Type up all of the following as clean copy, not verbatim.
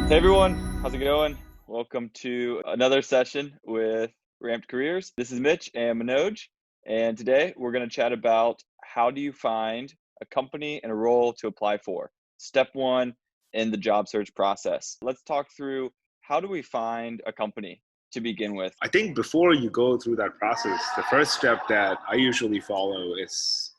Hey everyone, how's it going? Welcome to another session with Ramped Careers. This is Mitch and Manoj, and today we're going to chat about how do you find a company and a role to apply for. Step one in the job search process. Let's talk through how do we find a company to begin with. I think before you go through that process, the first step that I usually follow is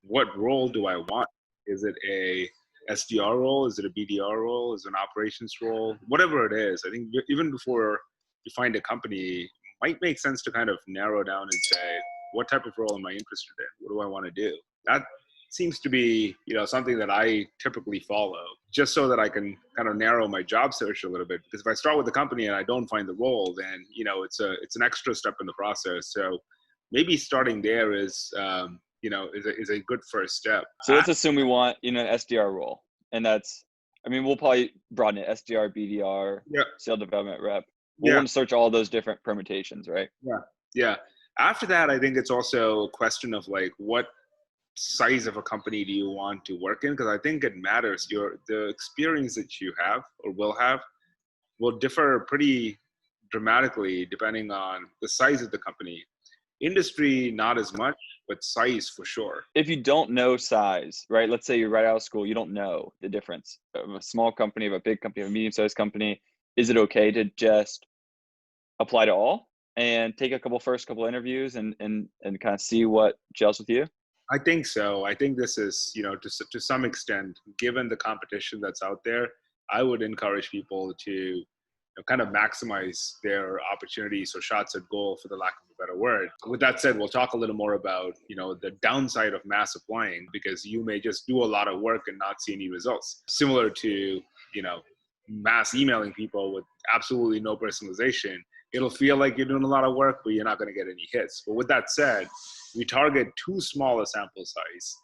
what role do I want? Is it a SDR role? Is it a BDR role? Is it an operations role? Whatever it is, I think even before you find a company, it might make sense to kind of narrow down and say, what type of role am I interested in? What do I want to do? That seems to be, something that I typically follow just so that I can kind of narrow my job search a little bit. Because if I start with the company and I don't find the role, then, it's an extra step in the process. So maybe starting there is a good first step. So let's assume we want, an SDR role, and we'll probably broaden it, SDR, BDR, Yeah. sales development rep. We'll Yeah. want to search all those different permutations, right? Yeah. After that, I think it's also a question of like, what size of a company do you want to work in? Because I think it matters. The experience that you have or will have will differ pretty dramatically depending on the size of the company. Industry, not as much, but size for sure. If you don't know size, right? Let's say you're right out of school, you don't know the difference of a small company, of a big company, of a medium-sized company. Is it okay to just apply to all and take a first couple interviews and kind of see what gels with you? I think so. I think this is, to some extent, given the competition that's out there, I would encourage people to kind of maximize their opportunities or shots at goal, for the lack of a better word. With that said, we'll talk a little more about, the downside of mass applying, because you may just do a lot of work and not see any results. Similar to, mass emailing people with absolutely no personalization. It'll feel like you're doing a lot of work, but you're not going to get any hits. But with that said, we target too small a sample size.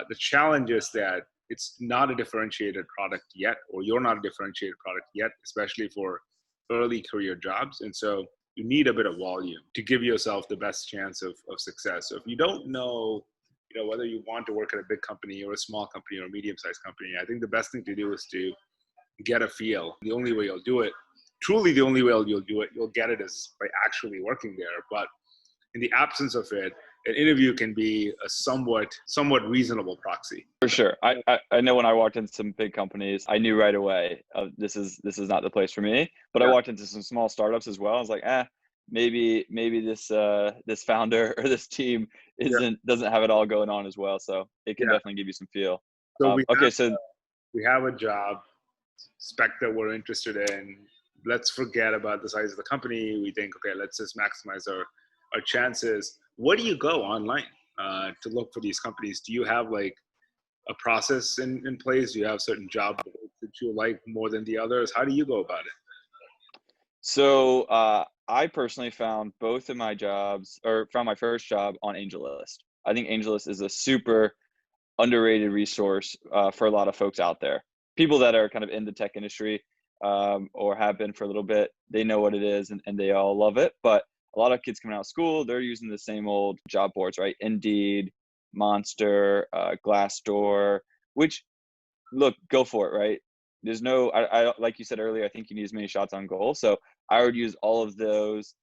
The challenge is that it's not a differentiated product yet, or you're not a differentiated product yet, especially for early career jobs. And so you need a bit of volume to give yourself the best chance of success. So if you don't know, whether you want to work at a big company or a small company or a medium-sized company, I think the best thing to do is to get a feel. The only way you'll do it, truly the only way you'll do it, you'll get it is by actually working there. But in the absence of it, an interview can be a somewhat reasonable proxy. For sure. I know when I walked into some big companies, I knew right away, this is not the place for me. But I walked into some small startups as well. I was like, maybe this founder or this team doesn't have it all going on as well. So it can definitely give you some feel. So we have a job spec that we're interested in. Let's forget about the size of the company. We think, okay, let's just maximize our chances. Where do you go online to look for these companies? Do you have like a process in place? Do you have certain job boards that you like more than the others? How do you go about it? So I personally found both of my jobs, or found my first job on AngelList. I think AngelList is a super underrated resource for a lot of folks out there. People that are kind of in the tech industry or have been for a little bit, they know what it is and they all love it. But a lot of kids coming out of school, they're using the same old job boards, right? Indeed, Monster, Glassdoor, which, look, go for it, right? There's no, I like you said earlier, I think you need as many shots on goal. So I would use all of those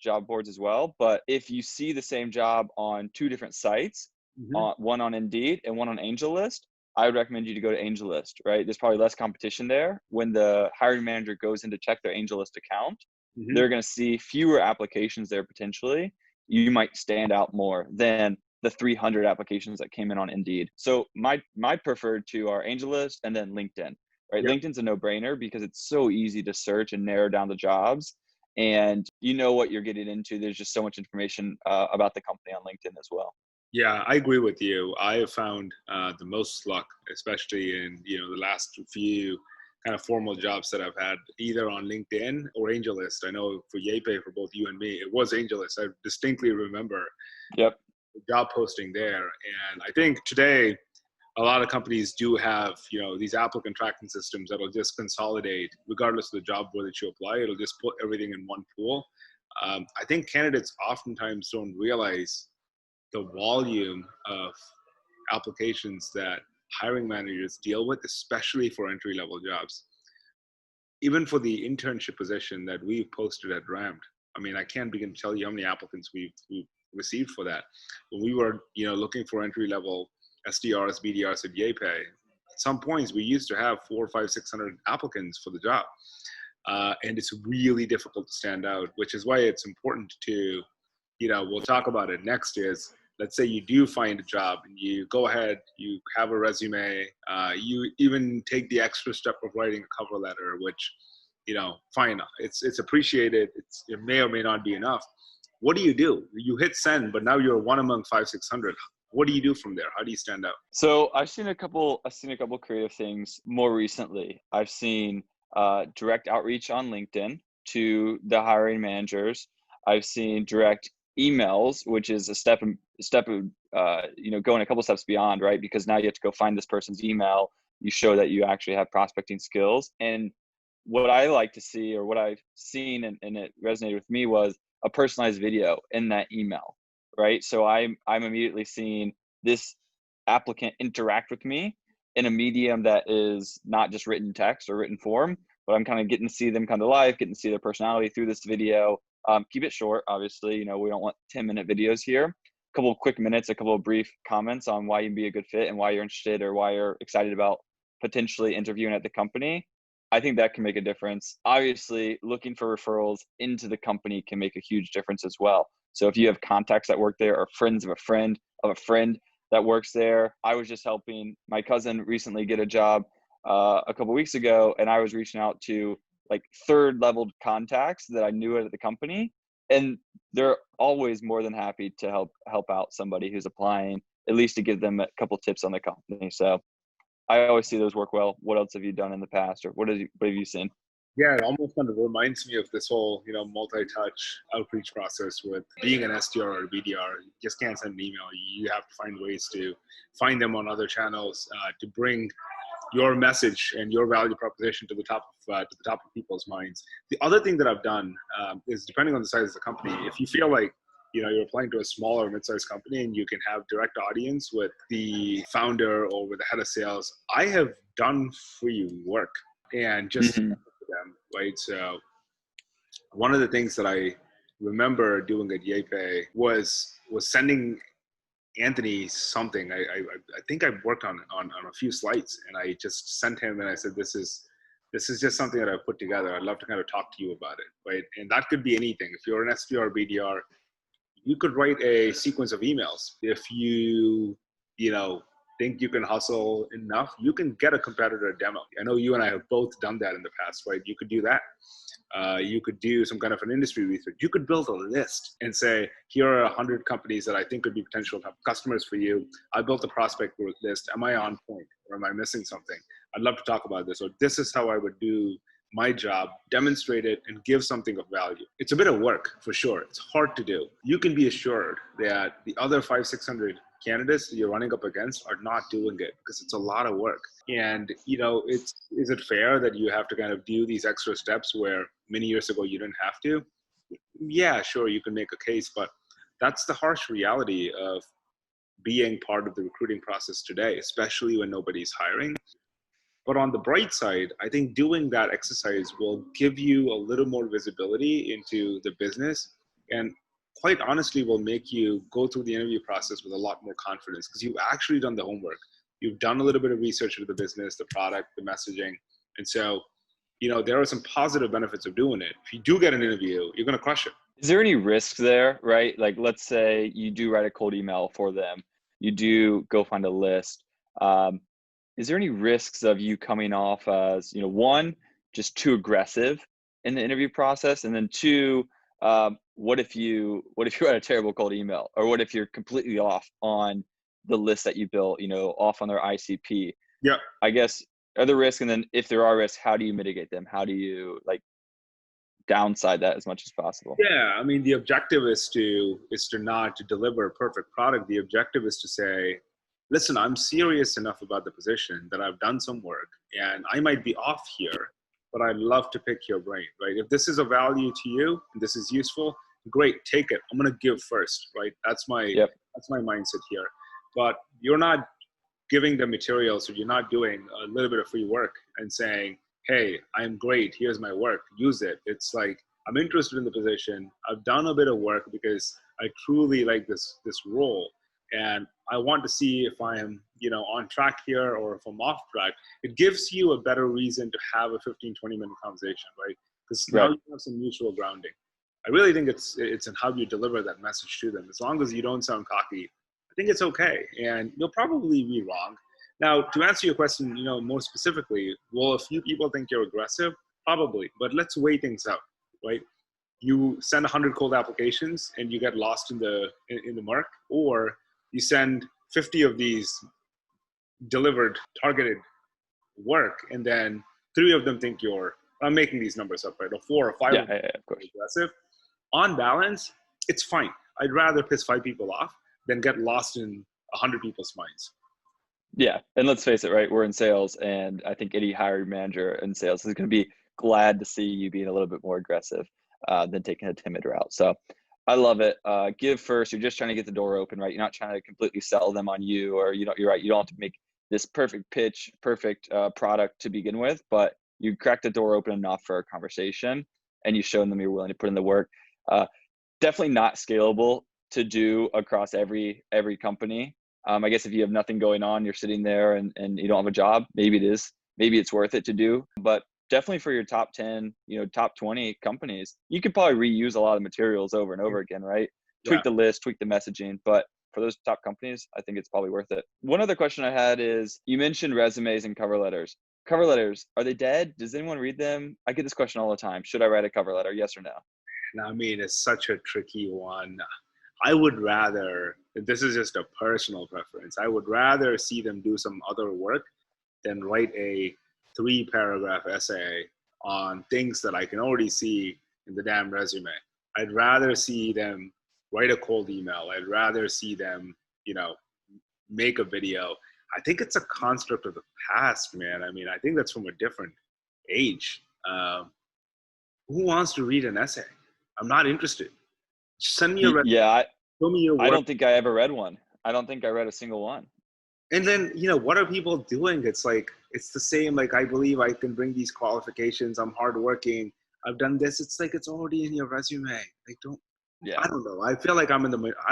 job boards as well. But if you see the same job on two different sites, one on Indeed and one on AngelList, I would recommend you to go to AngelList, right? There's probably less competition there. When the hiring manager goes in to check their AngelList account, they're going to see fewer applications there potentially. You might stand out more than the 300 applications that came in on Indeed. So my preferred two are AngelList and then LinkedIn, right? Yep. LinkedIn's a no-brainer because it's so easy to search and narrow down the jobs, and you know what you're getting into. There's just so much information about the company on LinkedIn as well. Yeah, I agree with you. I have found the most luck, especially in the last few kind of formal jobs that I've had, either on LinkedIn or AngelList. I know for Yepe, for both you and me, it was AngelList. I distinctly remember the job posting there. And I think today, a lot of companies do have, these applicant tracking systems that'll just consolidate, regardless of the job board that you apply, it'll just put everything in one pool. I think candidates oftentimes don't realize the volume of applications that hiring managers deal with, especially for entry-level jobs. Even for the internship position that we've posted at Rammed, I mean, I can't begin to tell you how many applicants we've received for that. When we were, looking for entry-level SDRs, BDRs at YayPay, at some points we used to have 400, 500, 600 applicants for the job. And it's really difficult to stand out, which is why it's important to, we'll talk about it next is, let's say you do find a job and you go ahead, you have a resume, you even take the extra step of writing a cover letter, which, fine, it's appreciated. It may or may not be enough. What do? You hit send, but now you're one among 500, 600. What do you do from there? How do you stand out? So I've seen a couple creative things more recently. I've seen direct outreach on LinkedIn to the hiring managers. I've seen direct emails, which is a step of going a couple steps beyond, right? Because now you have to go find this person's email. You show that you actually have prospecting skills. And what I like to see, or what I've seen and it resonated with me, was a personalized video in that email, right? So I'm immediately seeing this applicant interact with me in a medium that is not just written text or written form, but I'm kind of getting to see them come to life, getting to see their personality through this video. Keep it short, obviously. We don't want 10-minute videos here. A couple of quick minutes, a couple of brief comments on why you'd be a good fit and why you're interested or why you're excited about potentially interviewing at the company. I think that can make a difference. Obviously, looking for referrals into the company can make a huge difference as well. So if you have contacts that work there or friends of a friend that works there. I was just helping my cousin recently get a job a couple of weeks ago, and I was reaching out to like third level contacts that I knew at the company, and they're always more than happy to help out somebody who's applying, at least to give them a couple tips on the company. So I always see those work well. What else have you done in the past, or what have you seen? Yeah, it almost kind of reminds me of this whole, multi-touch outreach process with being an SDR or a BDR. You just can't send an email. You have to find ways to find them on other channels to bring your message and your value proposition to the top of people's minds. The other thing that I've done is, depending on the size of the company, if you feel like you're applying to a smaller mid-sized company and you can have direct audience with the founder or with the head of sales, I have done free work and just them, right? So one of the things that I remember doing at YayPay was sending Anthony something. I think I worked on a few slides, and I just sent him and I said, this is just something that I've put together. I'd love to kind of talk to you about it, right? And that could be anything. If you're an SDR or BDR, you could write a sequence of emails. If you think you can hustle enough, you can get a competitor demo. I know you and I have both done that in the past, right? You could do that. You could do some kind of an industry research. You could build a list and say, here are 100 companies that I think could be potential customers for you. I built a prospect list. Am I on point, or am I missing something? I'd love to talk about this. Or this is how I would do my job, demonstrate it, and give something of value. It's a bit of work, for sure. It's hard to do. You can be assured that the other 500-600 candidates that you're running up against are not doing it, because it's a lot of work. And, is it fair that you have to kind of do these extra steps where many years ago you didn't have to? Yeah, sure, you can make a case, but that's the harsh reality of being part of the recruiting process today, especially when nobody's hiring. But on the bright side, I think doing that exercise will give you a little more visibility into the business, and quite honestly will make you go through the interview process with a lot more confidence, because you've actually done the homework. You've done a little bit of research into the business, the product, the messaging. And so, there are some positive benefits of doing it. If you do get an interview, you're going to crush it. Is there any risk there, right? Like, let's say you do write a cold email for them. You do go find a list. Is there any risks of you coming off as, one, just too aggressive in the interview process? And then two, what if you write a terrible cold email? Or what if you're completely off on the list that you built, off on their ICP? Yeah. I guess, are there risks? And then if there are risks, how do you mitigate them? How do you downside that as much as possible? Yeah, I mean, the objective is to not to deliver a perfect product. The objective is to say, listen, I'm serious enough about the position that I've done some work, and I might be off here, but I'd love to pick your brain, right? If this is a value to you and this is useful, great, take it. I'm going to give first, right? That's my mindset here. But you're not giving them material. So you're not doing a little bit of free work and saying, hey, I'm great, here's my work, use it. It's like, I'm interested in the position. I've done a bit of work because I truly like this role. And I want to see if I am, on track here or if I'm off track. It gives you a better reason to have a 15-20 minute conversation, right? Because now you have some mutual grounding. I really think it's in how you deliver that message to them. As long as you don't sound cocky, I think it's okay. And you'll probably be wrong. Now, to answer your question, more specifically, will a few people think you're aggressive? Probably, but let's weigh things out, right? You send 100 cold applications and you get lost in the murk, or you send 50 of these delivered targeted work, and then 3 of them think you're, I'm making these numbers up, right? Or 4 or 5 of course, aggressive. On balance, it's fine. I'd rather piss 5 people off than get lost in 100 people's minds. Yeah. And let's face it, right? We're in sales, and I think any hiring manager in sales is going to be glad to see you being a little bit more aggressive than taking a timid route. So I love it. Give first. You're just trying to get the door open, right? You're not trying to completely sell them on you, or, you're right. You don't have to make this perfect pitch, perfect product to begin with, but you crack the door open enough for a conversation, and you've shown them you're willing to put in the work. Definitely not scalable to do across every company. I guess if you have nothing going on, you're sitting there and you don't have a job, maybe it is. Maybe it's worth it to do. But definitely for your top 10, top 20 companies, you could probably reuse a lot of materials over and over again, right? Tweak the list, tweak the messaging. But for those top companies, I think it's probably worth it. One other question I had is, you mentioned resumes and cover letters. Cover letters, are they dead? Does anyone read them? I get this question all the time. Should I write a cover letter? Yes or no? I mean, it's such a tricky one. I would rather, this is just a personal preference, I would rather see them do some other work than write a 3-paragraph essay on things that I can already see in the damn resume. I'd rather see them write a cold email. I'd rather see them, make a video. I think it's a construct of the past, man. I mean, I think that's from a different age. Who wants to read an essay? I'm not interested. Just send me a resume. Yeah, show me your work. I don't think I ever read one. I don't think I read a single one. And then, what are people doing? It's like, it's the same, like, I believe I can bring these qualifications. I'm hardworking. I've done this. It's like, it's already in your resume. I don't know. I feel like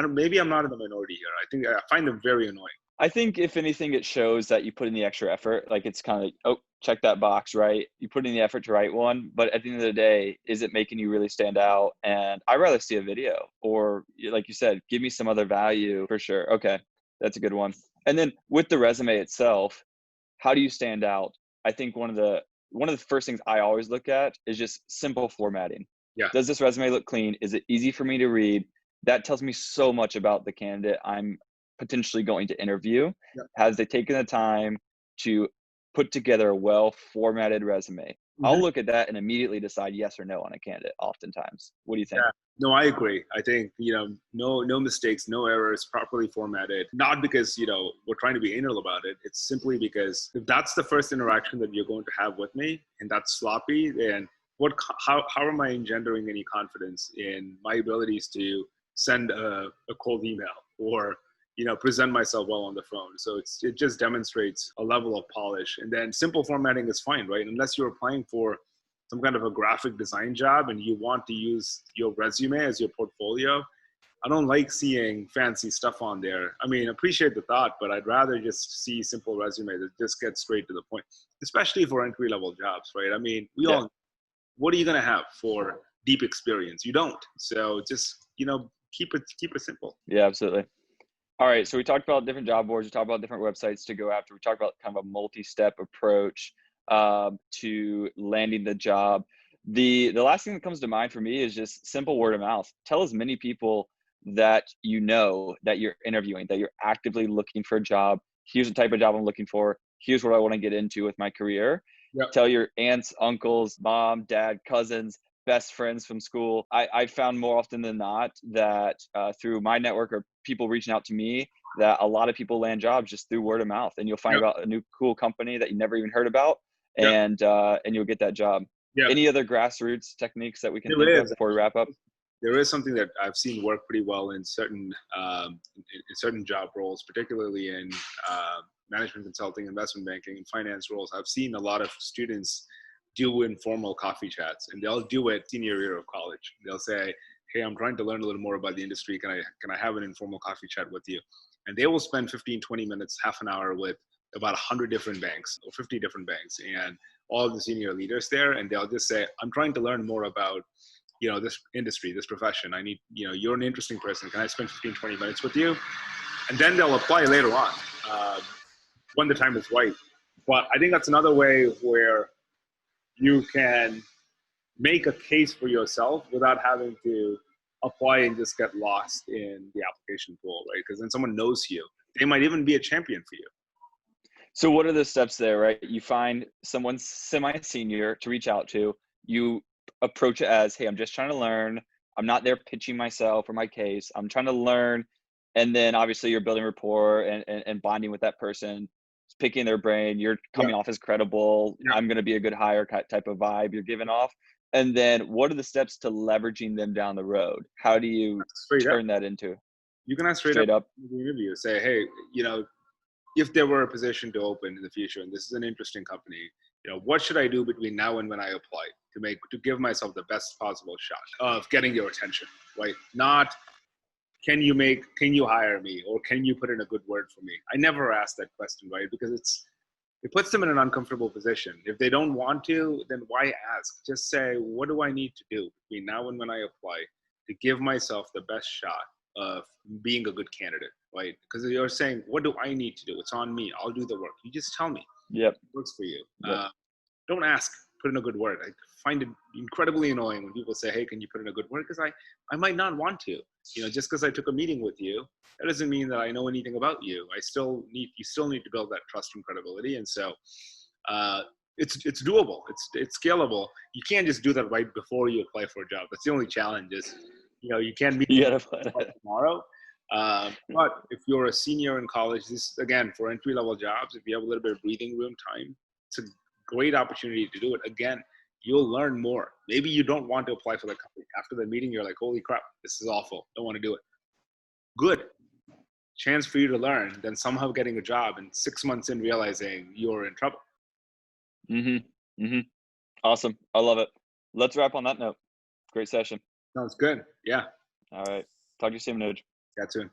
maybe I'm not in the minority here. I find them very annoying. I think if anything, it shows that you put in the extra effort. Like, it's kind of like, oh, check that box, right? You put in the effort to write one, but at the end of the day, is it making you really stand out? And I'd rather see a video, or like you said, give me some other value for sure. Okay, that's a good one. And then with the resume itself, how do you stand out? I think one of the first things I always look at is just simple formatting. Yeah. Does this resume look clean? Is it easy for me to read? That tells me so much about the candidate I'm potentially going to interview. Yep. Has they taken the time to put together a well-formatted resume? Mm-hmm. I'll look at that and immediately decide yes or no on a candidate oftentimes. What do you think? Yeah. No, I agree. I think, no mistakes, no errors, properly formatted. Not because, we're trying to be anal about it. It's simply because if that's the first interaction that you're going to have with me and that's sloppy, then how am I engendering any confidence in my abilities to send a cold email or, present myself well on the phone? So it just demonstrates a level of polish. And then simple formatting is fine, right? Unless you're applying for some kind of a graphic design job and you want to use your resume as your portfolio, I don't like seeing fancy stuff on there. I mean, appreciate the thought, but I'd rather just see simple resume that just gets straight to the point, especially for entry-level jobs, right? I mean, all, what are you going to have for deep experience? You don't. So just, keep it simple. Yeah, absolutely. All right. So we talked about different job boards. We talked about different websites to go after. We talked about kind of a multi-step approach to landing the job. The last thing that comes to mind for me is just simple word of mouth. Tell as many people that that you're interviewing, that you're actively looking for a job. Here's the type of job I'm looking for. Here's what I want to get into with my career. Yep. Tell your aunts, uncles, mom, dad, cousins, best friends from school. I found more often than not that through my network or people reaching out to me, that a lot of people land jobs just through word of mouth, and you'll find about a new cool company that you never even heard about, and you'll get that job. Yep. Any other grassroots techniques that we can think of before we wrap up? There is something that I've seen work pretty well in certain job roles, particularly in management consulting, investment banking, and finance roles, I've seen a lot of students do informal coffee chats, and they'll do it senior year of college. They'll say, hey, I'm trying to learn a little more about the industry. Can I have an informal coffee chat with you? And they will spend 15, 20 minutes, half an hour with about 100 different banks or 50 different banks and all the senior leaders there. And they'll just say, I'm trying to learn more about, this industry, this profession. I need, you're an interesting person. Can I spend 15, 20 minutes with you? And then they'll apply later on when the time is right. But I think that's another way where you can make a case for yourself without having to apply and just get lost in the application pool, right? Because then someone knows you. They might even be a champion for you. So what are the steps there, right? You find someone semi-senior to reach out to. You approach it as, hey, I'm just trying to learn. I'm not there pitching myself or my case. I'm trying to learn. And then obviously you're building rapport and bonding with that person, picking their brain. You're coming off as credible. I'm going to be a good hire type of vibe you're giving off. And then what are the steps to leveraging them down the road? How do you turn that into? You can ask straight up in the interview. Say, hey, if there were a position to open in the future, and this is an interesting company, what should I do between now and when I apply to give myself the best possible shot of getting your attention, right? Not, can you hire me, or can you put in a good word for me? I never ask that question, right? Because it puts them in an uncomfortable position. If they don't want to, then why ask? Just say, what do I need to do between now and when I apply to give myself the best shot of being a good candidate, right? Because you're saying, what do I need to do? It's on me. I'll do the work. You just tell me. Yep. It works for you. Yep. Don't ask, put in a good word. I find it incredibly annoying when people say, hey, can you put in a good word? Because I might not want to. Just because I took a meeting with you, that doesn't mean that I know anything about you. You still need to build that trust and credibility. And so it's doable. It's scalable. You can't just do that right before you apply for a job. That's the only challenge is, you can't meet tomorrow. But if you're a senior in college, this, again, for entry-level jobs, if you have a little bit of breathing room time, it's a great opportunity to do it. Again, you'll learn more. Maybe you don't want to apply for the company. After the meeting, you're like, holy crap, this is awful. Don't want to do it. Good. Chance for you to learn, then somehow getting a job and 6 months in realizing you're in trouble. Awesome. I love it. Let's wrap on that note. Great session. Sounds good. Yeah. All right. Talk to you soon, Manoj. That's soon.